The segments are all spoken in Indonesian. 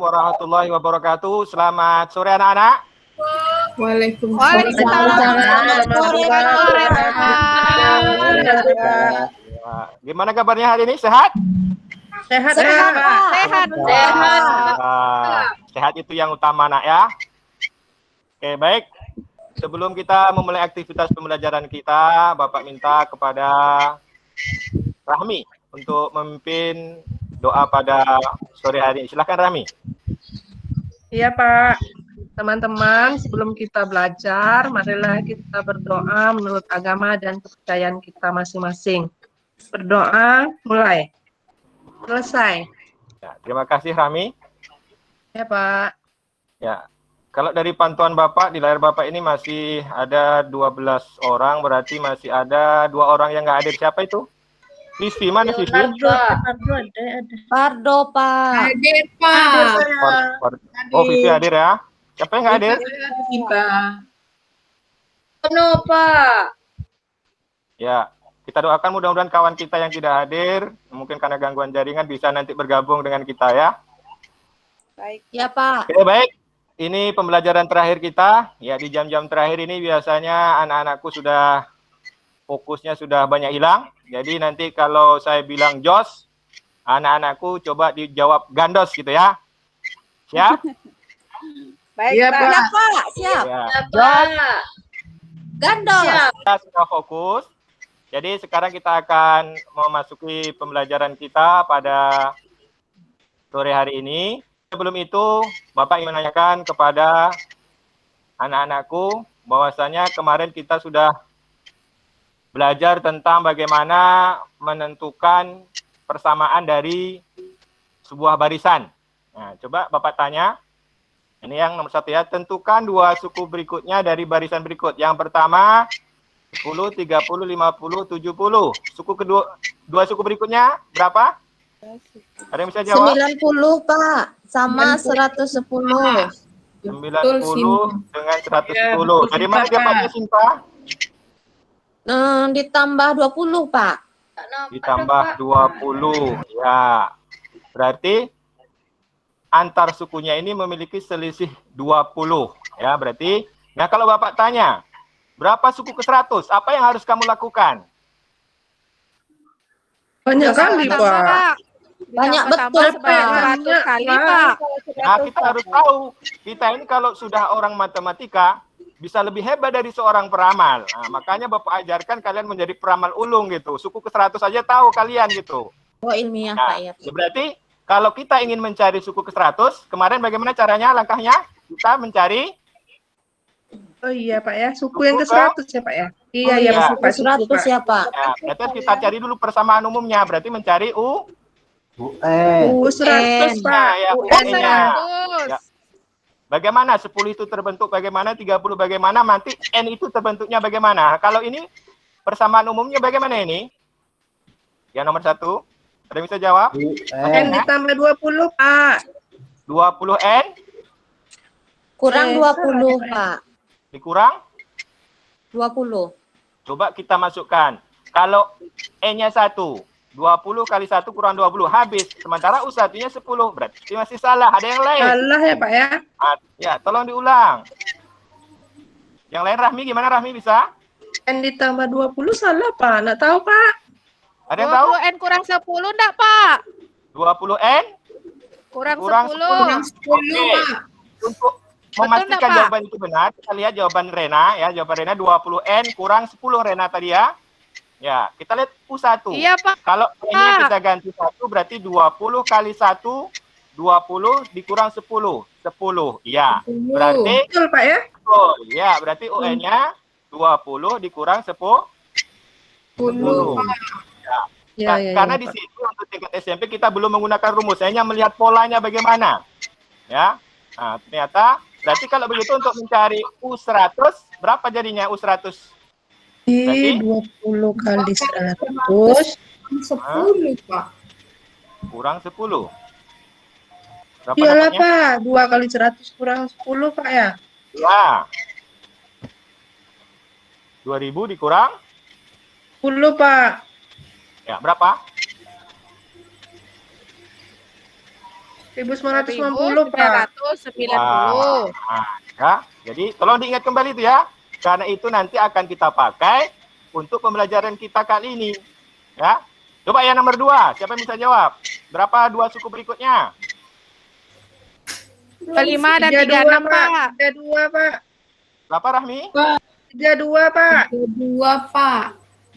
warahmatullahi wabarakatuh. Selamat sore anak-anak. Waalaikumsalam. Gimana kabarnya hari ini? Sehat? Sehat, Sehat. Sehat itu yang utama, nak ya. Oke, baik. Sebelum kita memulai aktivitas pembelajaran kita, Bapak minta kepada Rahmi untuk memimpin doa pada sore hari ini. Silakan Rahmi. Iya Pak. Teman-teman, sebelum kita belajar, marilah kita berdoa menurut agama dan kepercayaan kita masing-masing. Berdoa, mulai. Selesai. Ya, terima kasih Rahmi. Ya Pak. Ya, kalau dari pantauan Bapak, di layar Bapak ini masih ada 12 orang, berarti masih ada 2 orang yang nggak hadir. Siapa itu? Vivi, mana Vivi? Pardo, Pak. Hadir, Pak. Oh, Vivi hadir ya. Siapa yang nggak hadir? Penuh, Pak. Ya, kita doakan mudah-mudahan kawan kita yang tidak hadir, mungkin karena gangguan jaringan, bisa nanti bergabung dengan kita ya. Baik. Ya, Pak. Oke, baik. Ini pembelajaran terakhir kita. Ya, di jam-jam terakhir ini biasanya anak-anakku sudah fokusnya sudah banyak hilang. Jadi nanti kalau saya bilang jos, anak-anakku coba dijawab gandos gitu ya. Siap? Baik, Iya, Pak. Ya, Pak. Siap. Ya. Pak. Gandos. Kita sudah fokus. Jadi sekarang kita akan memasuki pembelajaran kita pada sore hari ini. Sebelum itu, Bapak ingin menanyakan kepada anak-anakku bahwasanya kemarin kita sudah belajar tentang bagaimana menentukan persamaan dari sebuah barisan. Nah, coba Bapak tanya. Ini yang nomor 1 ya. Tentukan 2 suku berikutnya dari barisan berikut. Yang pertama 10, 30, 50, 70. Suku kedua, 2 suku berikutnya berapa? Ada yang bisa jawab? 90, Pak. Sama 110. 90 dengan 110. Dari mana dapatnya Sinta? Ditambah 20, Pak. Ditambah 20. Ya. Berarti antar sukunya ini memiliki selisih 20. Ya, berarti. Nah, kalau Bapak tanya, berapa suku ke 100? Apa yang harus kamu lakukan? Banyak kali, Pak. Banyak betul, Pak. 100 kali, Pak. Nah, kita harus tahu. Kita ini kalau sudah orang matematika, bisa lebih hebat dari seorang peramal. Nah, makanya Bapak ajarkan kalian menjadi peramal ulung gitu. Suku ke 100 aja tahu kalian gitu. Oh, ilmiah, Nah, Pak. Ya. berarti kalau kita ingin mencari suku ke 100, kemarin bagaimana caranya, langkahnya? Kita mencari. Oh iya Pak ya, suku yang ke-100 ya Pak ya? Iya, Oh, ya, iya, Pak. 100 ya, Pak. Ya, berarti kita cari dulu persamaan umumnya. Berarti mencari U100, Pak. Nah, ya, UN-nya. Ya. Bagaimana 10 itu terbentuk bagaimana, 30 bagaimana, nanti N itu terbentuknya bagaimana. Kalau ini persamaan umumnya bagaimana ini? Yang nomor 1, ada yang bisa jawab? N ditambah 20, Pak. 20 N Kurang 20, Pak. dikurang 20. Coba kita masukkan. Kalau N-nya 1, 20 kali 1 kurang 20, habis. Sementara U1-nya 10, berarti masih salah. Ada yang lain? Salah ya, Pak ya? Ya, tolong diulang. Yang lain, Rahmi, gimana Rahmi bisa? N ditambah 20 salah, Pak. Nggak tahu, Pak. Ada yang tahu? 20N kurang 10 enggak, Pak? 20 N Kurang 10. Kurang 10. Oke. Untuk memastikan enggak, Pak? jawaban itu benar, kita lihat jawaban Rena ya. Jawaban Rena 20 N kurang 10 Rena tadi ya. Ya, kita lihat U1. Iya, Pak. Kalau N-nya kita ganti 1 berarti 20 kali 1 20 dikurang 10. 10. Iya. Berarti Betul, Pak ya? betul. Ya, berarti UN-nya 20 dikurang 10. Ya, ya, Karena ya, di Pak. situ untuk tingkat SMP kita belum menggunakan rumus, hanya melihat polanya bagaimana. Ya. Nah, ternyata berarti kalau begitu untuk mencari U100 berapa jadinya U100? Berarti 20 kali 100. 10, Pak. kurang 10. Berapa Iyalah, dapatnya? Pak. 2 kali 100 kurang 10, Pak ya? Ya. 2000 dikurang 10, Pak. ya berapa? 1990, Pak. 1990. Nah, ya. Jadi tolong diingat kembali itu ya. Karena itu nanti akan kita pakai untuk pembelajaran kita kali ini. Ya. Coba yang nomor 2, siapa yang bisa jawab? Berapa 2 suku berikutnya? 5 dan 32, 36, Pak. 32, Pak. Berapa Rahmi? 32, Pak. 2, Pak.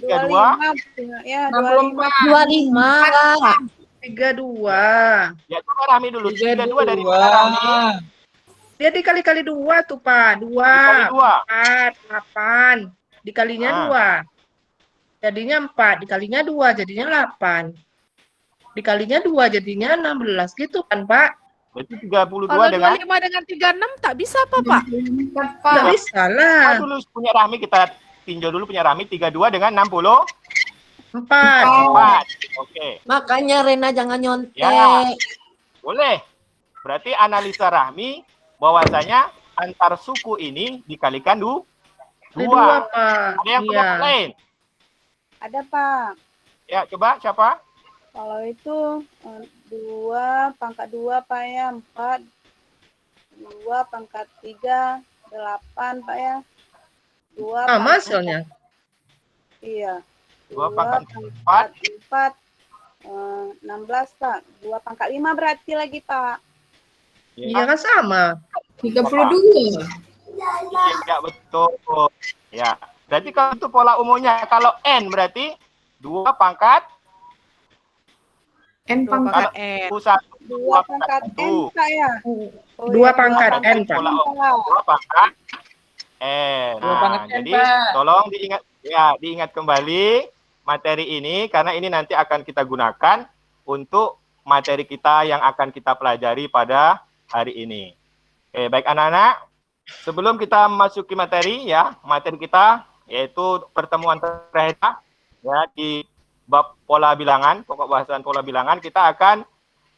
32? 25. Ya, 64. 25, Pak. 32. Ya coba Rahmi dulu. 32 dari mana Rahmi? Dia dikali-kali 2 tuh, Pak. 2, Dikali 2. 4, 8. Dikalinya Ah. 2. Jadinya 4. Dikalinya 2, jadinya 8. Dikalinya 2, jadinya 16. Gitu kan, Pak? Berarti 32 Kalau dengan 25 dengan 36 tak bisa apa, Pak? Nggak bisa lah. dulu punya Rahmi, kita tinjau dulu punya Rahmi. 32 dengan 64. 4. Oke. Makanya Rena jangan nyontek. Ya. Boleh. Berarti analisa Rahmi bahwasanya antar suku ini dikalikan 2. 2, Pak. Ada yang punya lain? Ada, Pak. Ya, coba siapa? Kalau itu 2 pangkat 2, Pak ya, 4. 2 pangkat 3, 8, Pak ya. 2 Sama hasilnya. Iya. 2 pangkat 4, 16, Pak. 2 pangkat 5 berarti lagi, Pak. Iya kan sama. 32. Ya, betul. Ya. Berarti kalau itu pola umumnya, kalau N berarti 2 pangkat N pangkat N. 1, 2 pangkat N, Pak ya. 2 pangkat N, Pak. Pola umum 2 pangkat N. Nah, jadi tolong diingat kembali materi ini karena ini nanti akan kita gunakan untuk materi kita yang akan kita pelajari pada hari ini. Oke, baik anak-anak. Sebelum kita memasuki materi ya, materi kita yaitu pertemuan terakhir ya di bab pola bilangan, pokok bahasan pola bilangan, kita akan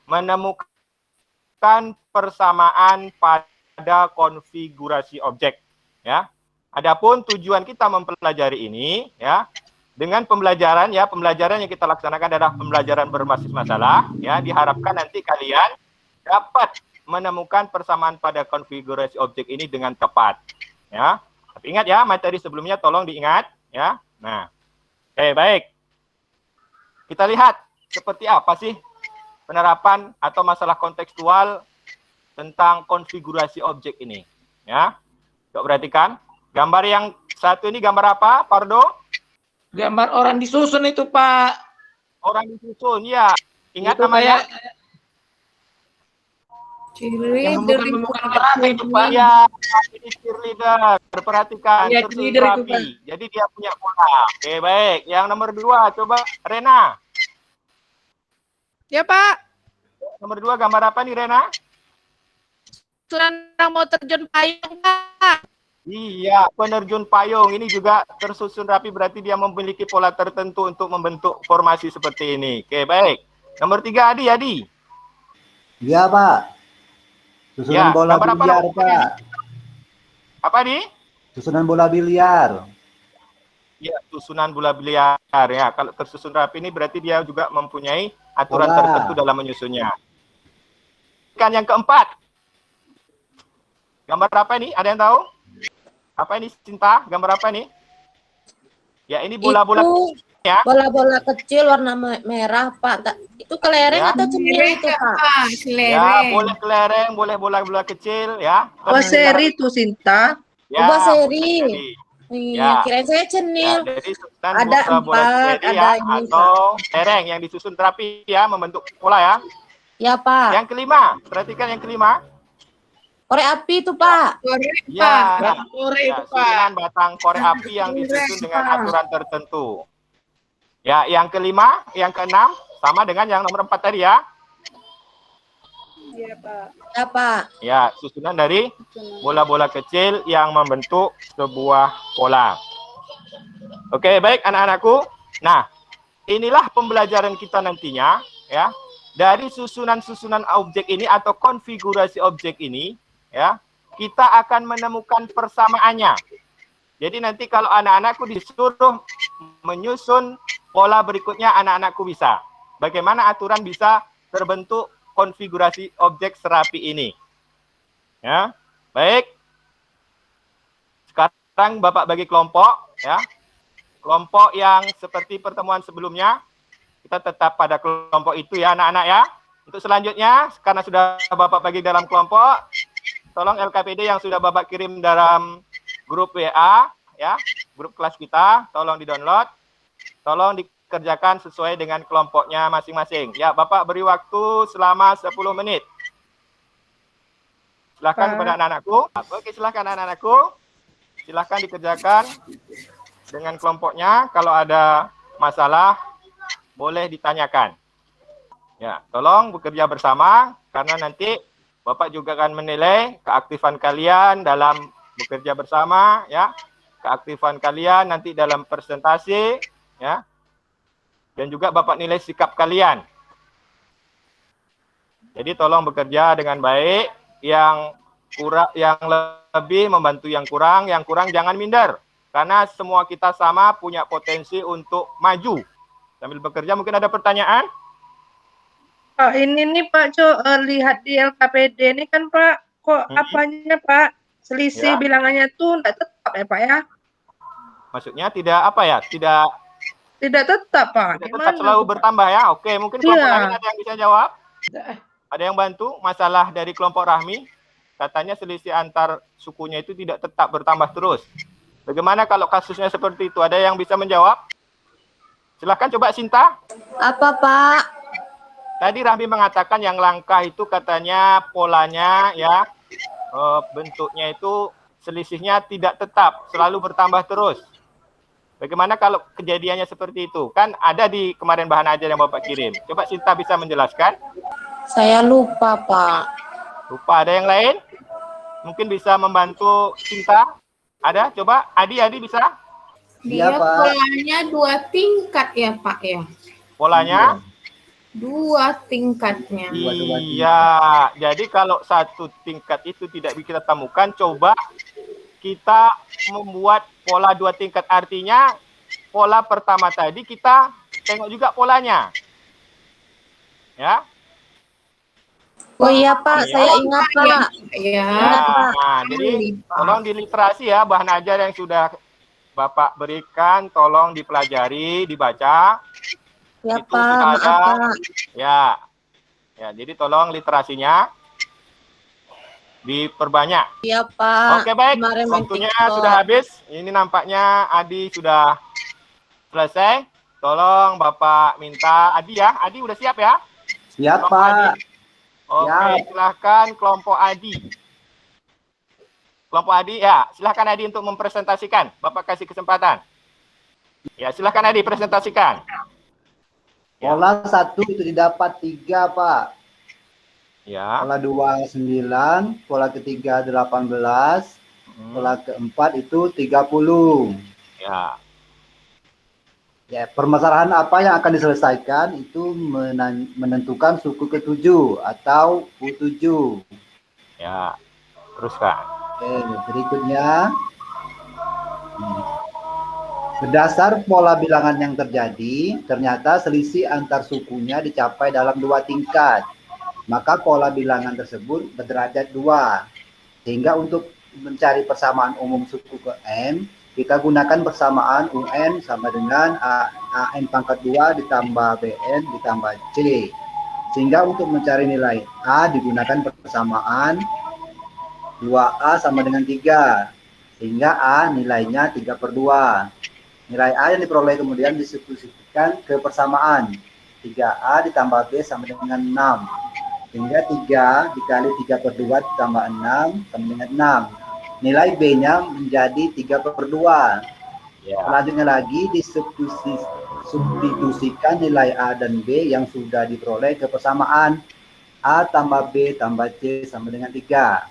menemukan persamaan pada konfigurasi objek ya. Adapun tujuan kita mempelajari ini ya, dengan pembelajaran yang kita laksanakan adalah pembelajaran berbasis masalah ya, diharapkan nanti kalian dapat menemukan persamaan pada konfigurasi objek ini dengan tepat ya. Tapi ingat ya, materi sebelumnya tolong diingat ya. Nah, oke, baik. Kita lihat seperti apa sih penerapan atau masalah kontekstual tentang konfigurasi objek ini ya. Coba perhatikan gambar yang satu ini, gambar apa, Pardo? Gambar orang disusun itu, Pak. Orang disusun, ya. Ingat itu namanya? Yang bukan apa itu, Pak. Ya, ini cheerleader. Perhatikan, ya, tersusun cheerleader itu, Pak. rapi. Jadi dia punya pola. Oke, baik. Yang nomor 2, coba Rena. Ya, Pak. Nomor 2, gambar apa nih, Rena? Sunan mau terjun payung, Pak. Iya, penerjun payung. Ini juga tersusun rapi, berarti dia memiliki pola tertentu untuk membentuk formasi seperti ini. Oke, baik. Nomor 3, Adi. Iya, Pak. Susunan bola gambar apa biliar, namanya? Pak. Apa, Di? Susunan bola biliar. Ya, susunan bola biliar ya. Kalau tersusun rapi ini berarti dia juga mempunyai aturan Pola. tertentu dalam menyusunnya. Kan yang keempat. Gambar apa ini? Ada yang tahu? Apa ini, Cinta? Gambar apa ini? Ya, ini bola-bola Itu ya. bola-bola kecil warna merah, Pak. Itu kelereng Ya. atau cemil itu, Pak? Ya, boleh kelereng, boleh bola-bola kecil ya. Oh, seri tuh, Sinta. Ya, Ubah seri. seri. Iya, Ya. kirain saya Ya, cenil. jadi susunan Ada bola-bola 4, seri ada ya, ini, atau lereng yang disusun rapi ya, membentuk pola ya. Ya, Pak. Yang kelima, perhatikan yang kelima. Korek api itu, Pak. Ya, Batang korek itu, Pak. susunan batang korek api yang disusun dengan aturan tertentu. Ya, yang kelima, yang keenam, sama dengan yang nomor 4 tadi ya. Iya, Pak. Ya, Pak. Ya, susunan dari bola-bola kecil yang membentuk sebuah pola. Oke, baik anak-anakku. Nah, inilah pembelajaran kita nantinya ya. Dari susunan-susunan objek ini atau konfigurasi objek ini ya, kita akan menemukan persamaannya. Jadi nanti kalau anak-anakku disuruh menyusun pola berikutnya, anak-anakku bisa. Bagaimana aturan bisa terbentuk konfigurasi objek serapi ini. Ya, baik. Sekarang Bapak bagi kelompok, ya. Kelompok yang seperti pertemuan sebelumnya, kita tetap pada kelompok itu ya anak-anak ya. Untuk selanjutnya, karena sudah Bapak bagi dalam kelompok, tolong LKPD yang sudah Bapak kirim dalam grup WA, ya, grup kelas kita, tolong di-download, tolong dikerjakan sesuai dengan kelompoknya masing-masing. Ya, Bapak beri waktu selama 10 menit. Silahkan kepada anak-anakku. Oke, silahkan anak-anakku. Silahkan dikerjakan dengan kelompoknya. Kalau ada masalah, boleh ditanyakan. Ya, tolong bekerja bersama, karena nanti Bapak juga akan menilai keaktifan kalian dalam bekerja bersama, ya. Keaktifan kalian nanti dalam presentasi, ya. Dan juga Bapak nilai sikap kalian. Jadi tolong bekerja dengan baik, yang lebih membantu yang kurang jangan minder. Karena semua kita sama punya potensi untuk maju. Sambil bekerja mungkin ada pertanyaan? Pak, ini nih Pak, lihat di LKPD ini kan Pak, kok apanya Pak, selisih Ya. bilangannya tuh enggak tetap ya Pak ya? Maksudnya tidak apa ya? Tidak tetap Pak. Tidak Gimana tetap selalu tuh, Pak? bertambah ya. Oke, mungkin kelompok Iya. lain ada yang bisa jawab? Ada yang bantu masalah dari kelompok Rahmi? Katanya selisih antar sukunya itu tidak tetap bertambah terus. Bagaimana kalau kasusnya seperti itu? Ada yang bisa menjawab? Silahkan coba Sinta. Apa Pak? Tadi Rahmi mengatakan yang langka itu katanya polanya ya, bentuknya itu selisihnya tidak tetap, selalu bertambah terus. Bagaimana kalau kejadiannya seperti itu? Kan ada di kemarin bahan ajar yang Bapak kirim. Coba Sinta bisa menjelaskan. Saya lupa Pak. Lupa, ada yang lain? Mungkin bisa membantu Sinta? Ada? Coba, Adi bisa? Dia Iya, Pak. polanya 2 tingkat ya Pak ya. Polanya? 2 tingkatnya. Iya, jadi kalau satu tingkat itu tidak kita temukan, coba kita membuat pola 2 tingkat. Artinya pola pertama tadi kita tengok juga polanya. Ya. Oh iya Pak, saya ingat Pak. Ya. Nah, jadi tolong di literasi ya, bahan ajar yang sudah Bapak berikan, tolong dipelajari, dibaca. Ya Itu Pak, sudah maaf ada. Pak. Ya, jadi tolong literasinya diperbanyak. Iya Pak. Oke, baik, Kemarin main waktunya TikTok. sudah habis. Ini nampaknya Adi sudah selesai. Tolong Bapak minta Adi ya. Adi udah siap ya? Siap, Kelompok Pak. Adi. Oke, Siap. silahkan kelompok Adi. Kelompok Adi, ya, silahkan Adi untuk mempresentasikan. Bapak kasih kesempatan. Ya, silahkan Adi presentasikan. Ya. Pola 1 itu didapat 3, Pak. Ya. Pola 2 9, pola ketiga 18, pola keempat itu 30. Ya. Ya, permasalahan apa yang akan diselesaikan itu menentukan suku ke-7 atau U7. Ya. Teruskan. Oke, berikutnya. Berdasar pola bilangan yang terjadi, ternyata selisih antar sukunya dicapai dalam 2 tingkat. Maka pola bilangan tersebut berderajat 2. Sehingga untuk mencari persamaan umum suku ke N, kita gunakan persamaan UN sama dengan AN pangkat 2 ditambah BN ditambah C. Sehingga untuk mencari nilai A digunakan persamaan 2A sama dengan 3. Sehingga A nilainya 3/2. Nilai A yang diperoleh kemudian disubstitusikan ke persamaan 3A ditambah B sama dengan 6. Sehingga 3 dikali 3/2 ditambah 6 sama dengan 6. Nilai B-nya menjadi 3/2. Ya. Selanjutnya lagi disubstitusikan nilai A dan B yang sudah diperoleh ke persamaan A tambah B tambah C sama dengan 3.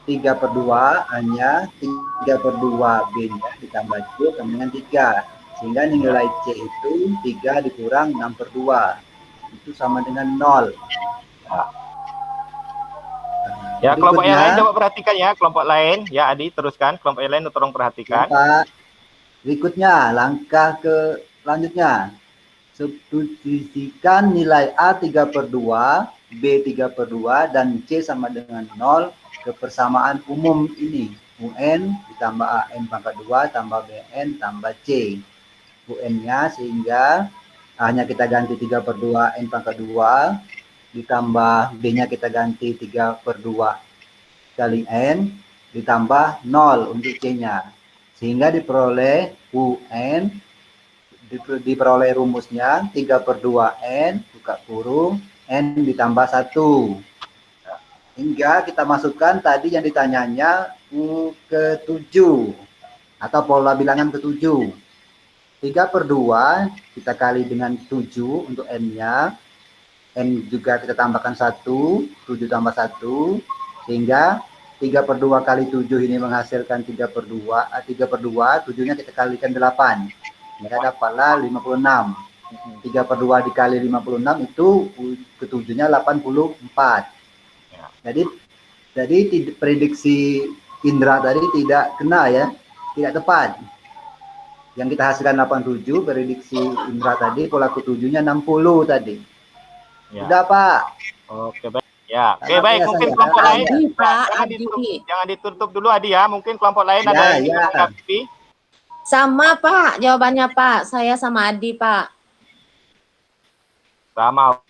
3/2 hanya 3/2 B-nya ditambah C sama dengan 3. Sehingga nilai C itu 3 dikurang 6/2. Itu sama dengan 0. Ya, kelompok yang Berikutnya, lain coba perhatikan ya, kelompok lain. Ya, Adi teruskan. Kelompok yang lain tolong perhatikan. Pak. Berikutnya, langkah selanjutnya. Substitusikan nilai A 3/2 B 3/2, dan C sama dengan 0 ke persamaan umum ini. UN ditambah AN pangkat 2 tambah BN tambah C. UN-nya sehingga A-nya kita ganti 3/2 N pangkat 2 ditambah B-nya kita ganti 3/2 kali N ditambah 0 untuk C-nya. Sehingga diperoleh UN, diperoleh rumusnya 3/2 N buka kurung N ditambah 1. Hingga kita masukkan tadi yang ditanyanya U ke-7 atau pola bilangan ke-7. 3/2 kita kali dengan 7 untuk N-nya. N juga kita tambahkan 1, 7 tambah 1, sehingga 3/2 kali 7 ini menghasilkan 3/2, 3/2, 7-nya kita kalikan 8. Maka dapatlah 56. 3/2 dikali 56 itu ke-7-nya 84. Jadi prediksi Indra tadi tidak kena ya, tidak tepat. Yang kita hasilkan 87, prediksi Indra tadi pola ke-7-nya 60 tadi. Ya. Sudah, Pak. Oke, baik. Ya, oke, Karena baik. biasa Mungkin ya, kelompok karena lain, Adi, Pak, jangan Adi. ditutup, jangan ditutup dulu Adi ya. Mungkin kelompok lain Ya, ada yang ingin ya. menanggapi. Sama Pak, jawabannya Pak. Saya sama Adi Pak. Sama.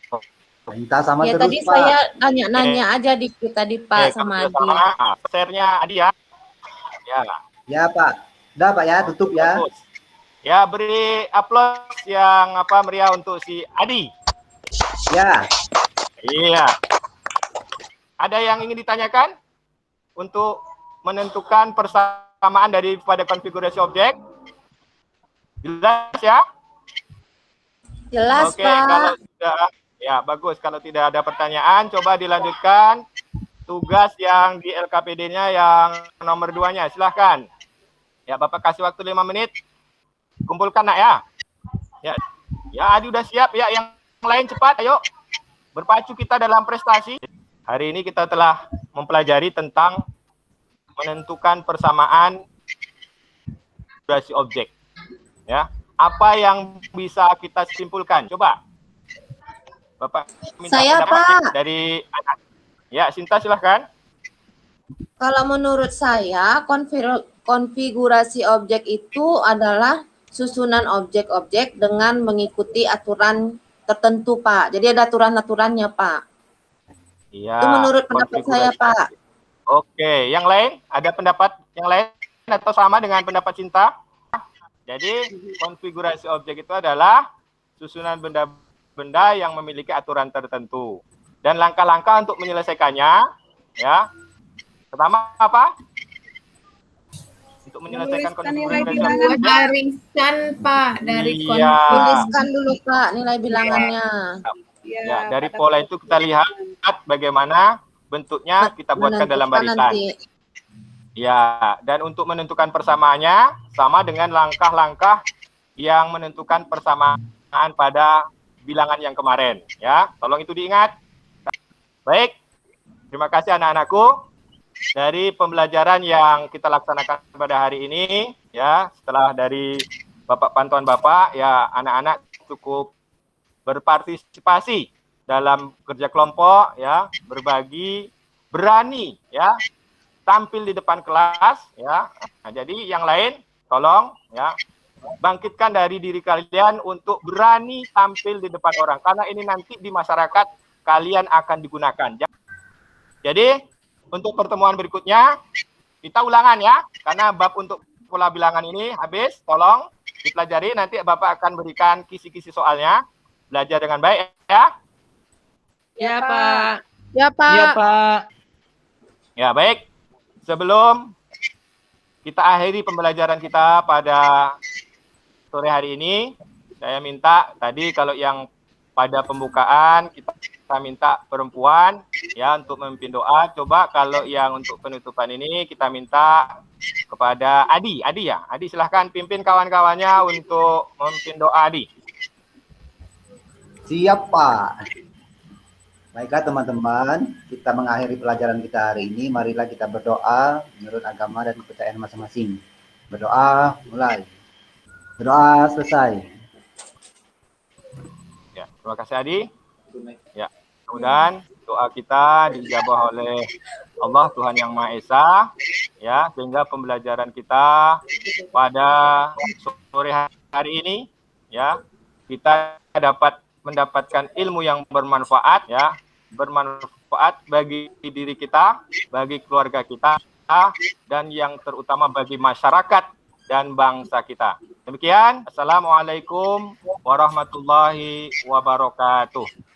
Minta sama Ya terus, tadi Pak. saya nanya-nanya aja dikit tadi Pak sama Adi. Share-nya Adi ya. Ya. Ya, Pak. Udah, Pak ya, tutup ya. Bagus. Ya, beri aplaus yang meriah untuk si Adi. Ya. Iya. Ada yang ingin ditanyakan untuk menentukan persamaan daripada konfigurasi objek? Jelas ya? Jelas Oke, Pak. kalau sudah, ya bagus. Kalau tidak ada pertanyaan, coba dilanjutkan tugas yang di LKPD-nya yang nomor 2-nya. Silahkan. Ya, Bapak kasih waktu 5 menit. Kumpulkan nak ya. Ya, Adi udah siap. Ya, yang lain cepat, ayo. Berpacu kita dalam prestasi. Hari ini kita telah mempelajari tentang menentukan persamaan konfigurasi objek. Ya, apa yang bisa kita simpulkan? Coba. Bapak minta Saya, pendapat Pak. dari anak. Ya, Sinta silahkan. Kalau menurut saya konfigurasi objek itu adalah susunan objek-objek dengan mengikuti aturan tertentu Pak. Jadi ada aturan-aturannya Pak. Iya. Itu menurut pendapat saya Pak. Oke, yang lain ada pendapat yang lain atau sama dengan pendapat Cinta? Jadi konfigurasi objek itu adalah susunan benda-benda yang memiliki aturan tertentu dan langkah-langkah untuk menyelesaikannya, ya. Pertama apa? Untuk menyelesaikan Menuliskan nilai konfigurasi bilangan. objek. Barisan Pak dari Iya. Tuliskan dulu Pak nilai bilangannya. Ya, dari pola itu kita lihat bagaimana bentuknya kita buatkan dalam Menentukan barisan. nanti. Ya, dan untuk menentukan persamaannya sama dengan langkah-langkah yang menentukan persamaan pada bilangan yang kemarin. Ya, tolong itu diingat. Baik, terima kasih anak-anakku. Dari pembelajaran yang kita laksanakan pada hari ini, ya, setelah dari Bapak pantauan Bapak, ya anak-anak cukup berpartisipasi dalam kerja kelompok, ya, berbagi, berani, ya, tampil di depan kelas, ya. Nah, jadi yang lain tolong, ya, bangkitkan dari diri kalian untuk berani tampil di depan orang, karena ini nanti di masyarakat kalian akan digunakan. Jadi untuk pertemuan berikutnya kita ulangan ya, karena bab untuk pola bilangan ini habis. Tolong dipelajari, nanti Bapak akan berikan kisi-kisi soalnya. Belajar dengan baik ya. Ya, Pak. Ya, Pak. Ya, Pak. Ya, baik. Sebelum kita akhiri pembelajaran kita pada sore hari ini, saya minta tadi kalau yang pada pembukaan kita minta perempuan ya untuk memimpin doa. Coba kalau yang untuk penutupan ini kita minta kepada Adi. Adi ya. Adi silahkan pimpin kawan-kawannya untuk memimpin doa Adi. Siap, Pak. Baiklah teman-teman, kita mengakhiri pelajaran kita hari ini. Marilah kita berdoa menurut agama dan kepercayaan masing-masing. Berdoa mulai. Berdoa selesai. Ya, terima kasih Adi. Ya, mudah-mudahan doa kita dijabah oleh Allah Tuhan Yang Maha Esa, ya, sehingga pembelajaran kita pada sore hari ini, ya, kita dapat mendapatkan ilmu yang bermanfaat, ya, bermanfaat bagi diri kita, bagi keluarga kita, dan yang terutama bagi masyarakat dan bangsa kita. Demikian, Assalamualaikum warahmatullahi wabarakatuh.